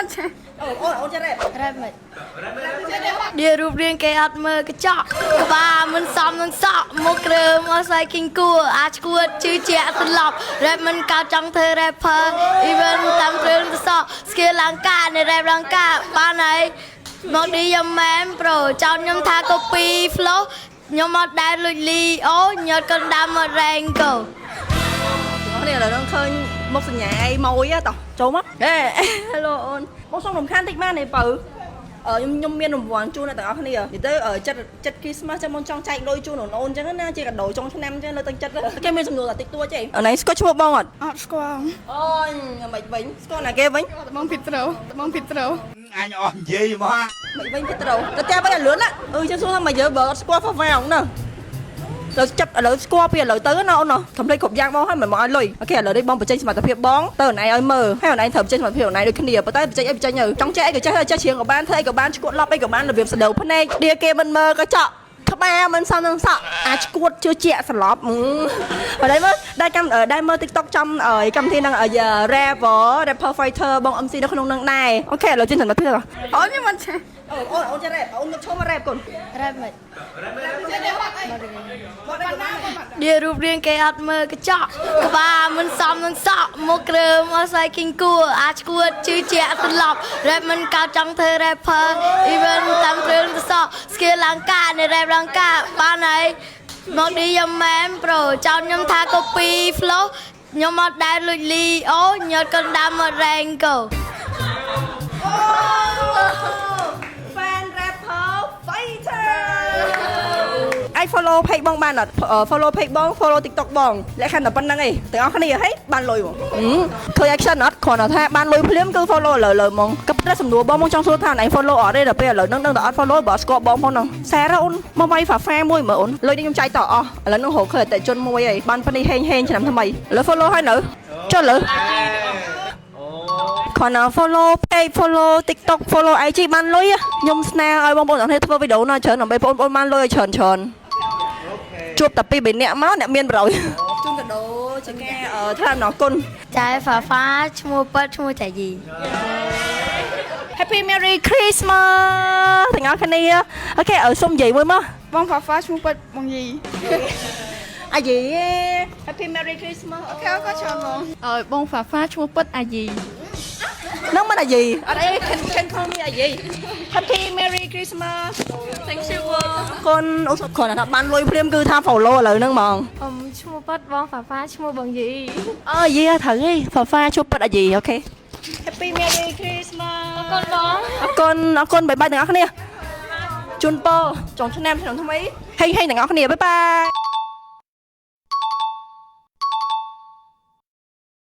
มันใช่អូចេះរ៉េប រ៉េបមិនឌៀរូបរាងគេអត់មើលកញ្ចក់ក្បាលមិនសមនឹងសក់មុខគ្រើមអស់ស្អែកគីងគួរអាចឈួតជឿជាក់សន្លប់រ៉េបមិនកើតចង់ធ្វើ rapper even តាមគ្រឿងទៅសក់ skill ឡើងការនៃ rap ឡើងការបានហើយមកឌីយ៉ាម៉ែមប្រូចោលខ្ញុំថា copy flow ខ្ញុំអត់ដែលលួចលីអូញ៉ាត់កណ្ដាំមក rank go នេះឥឡូវនឹងឃើញមុខសញ្ញាអីមួយតោះចូលមកហេ Hello អូនបងសុំរំខានតិចបានទេបើខ្ញុំមានរង្វាន់ជូនអ្នកទាំងអស់គ្នានិយាយទៅចិត្ត Christmas ចាំមកចង់ចែកលុយជូនអូនអញ្ចឹងណាជាកាដូចុងឆ្នាំអញ្ចឹងលើទឹកចិត្តគេមានសំណួរតែតិចតួចទេអូនឯងស្គាល់ឈ្មោះបងអត់ អត់ស្គាល់ អូយមិនវិញស្គាល់ណាគេវិញ បងភីត្រូបងភីត្រូ អញអស់និយាយមក មិនវិញគេត្រូវតែតែវិញឲ្យលឿនណាចឹងសួរថាមកយើបើអត់ស្គាល់ហ្វាហ្វាហ្នឹងណាលើចាប់ឥឡូវស្គាល់ពីឥឡូវទៅណាអូនណាកំភ្លេចគ្រប់យ៉ាងបងហើយមិនមកឲ្យលុយអូខេឥឡូវនេះបងបញ្ចេញសមត្ថភាពបងទៅអូនឯងឲ្យមើលហើយអូនឯងត្រូវបញ្ចេញសមត្ថភាពអូនឯងដូចគ្នាប៉ុន្តែបញ្ចេញអីបញ្ចេញទៅចង់ចេះអីក៏ចេះចេះច្រៀងក៏បានធ្វើអីក៏បានឈួតឡប់អីក៏បានរបៀបស្ដូវភ្នែកឌៀគេមិនមើលក៏ចក់ក្បាលមិនសមនឹងសក់អាចឈួតជឿជាក់ស្លប់បើដៃមើលដៃមើល TikTok ចំកម្មវិធីហ្នឹង rapper fighter បង MC នៅក្នុងហ្នឹងដែរអូខេឥឡូវចេញសមត្ថភាពអូនខ្ញុំមិនឆេះអូនចេះ rap អូនមកឈប់មក rap កូន រ៉េបមិនឌៀរូបរាងគេអត់មើលកញ្ចក់ក្បាលមិនសមនឹងសក់មុខគ្រើមអស់ស្អែកគីងគួរអាចឈួតជឿជាក់សន្លប់ rap មិនកើតចង់ធ្វើ rapper even តាមគ្រឿងទៅសក់ skill ឡើងការនៃ rap ឡើងការបានហើយមកឌីយ៉ាម៉ែមប្រូចោលខ្ញុំថា copy flow ខ្ញុំអត់ដែលលួចលីអូញ៉ាត់កណ្ដាំមក rank go fan rapper fighter អាច follow page បងបានអត់ follow page បង follow TikTok បងលក្ខខណ្ឌតែប៉ុណ្្នឹងឯងទាំងអស់គ្នាហីបានលុយហ្មងឃើញ action អត់គ្រាន់តែថាបានលុយភ្លាមគឺ follow លើហ្មងក៏តែសំណួរបងចង់សួរថាឯង follow អត់ទេដល់ពេលឥឡូវហ្នឹងតែអត់ follow បើស្គាល់បងផងហ្នឹង share អូនមកវាយ Fafa មួយមើលអូនលុយនេះខ្ញុំចាយតអស់ឥឡូវហ្នឹងរកឃើញតែជនមួយឯងបានប៉ុណ្នេះហេងឆ្នាំថ្មីឥឡូវ follow ហើយនៅចុះលើគ្រាន់តែ follow page follow TikTok follow IG បានលុយខ្ញុំស្នើឲ្យបងប្អូនទាំងគ្នាធ្វើវីដេអូណាច្រើនដើម្បីបងប្អូនបានលុយឲ្យច្រើនជួបតែពី3នាក់មកអ្នកមានប្រយោជន៍ជូនកាដូជាការថ្លែងអំណរគុណចែហ្វាហ្វាឈ្មោះប៉ិតឈ្មោះចៃយី Happy Merry Christmas ទាំងអស់គ្នាអូខេសុំនិយាយមួយមក បងហ្វាហ្វាឈ្មោះប៉ិតបងយី អាយី Happy Merry Christmas អូខេក៏ច្រើនបងបងហ្វាហ្វាឈ្មោះប៉ិតអាយី នឹងមិនអាយីអត់អី can call me អាយី Happy Merry Christmas Thank you កូនអូគ្រាន់តែបានលុយព្រាមគឺថា follow ឥឡូវហ្នឹងហ្មងឈ្មោះប៉ិតបងហ្វាហ្វាឈ្មោះបងយីយីត្រូវហី Fafa ឈប់ប៉ិតអាយីអូខេ Happy Merry Christmas អរគុណបងអរគុណបាយបាយទាំងអស់គ្នាជូនពរចុងឆ្នាំថ្មីហេងទាំងអស់គ្នាបាយបាយ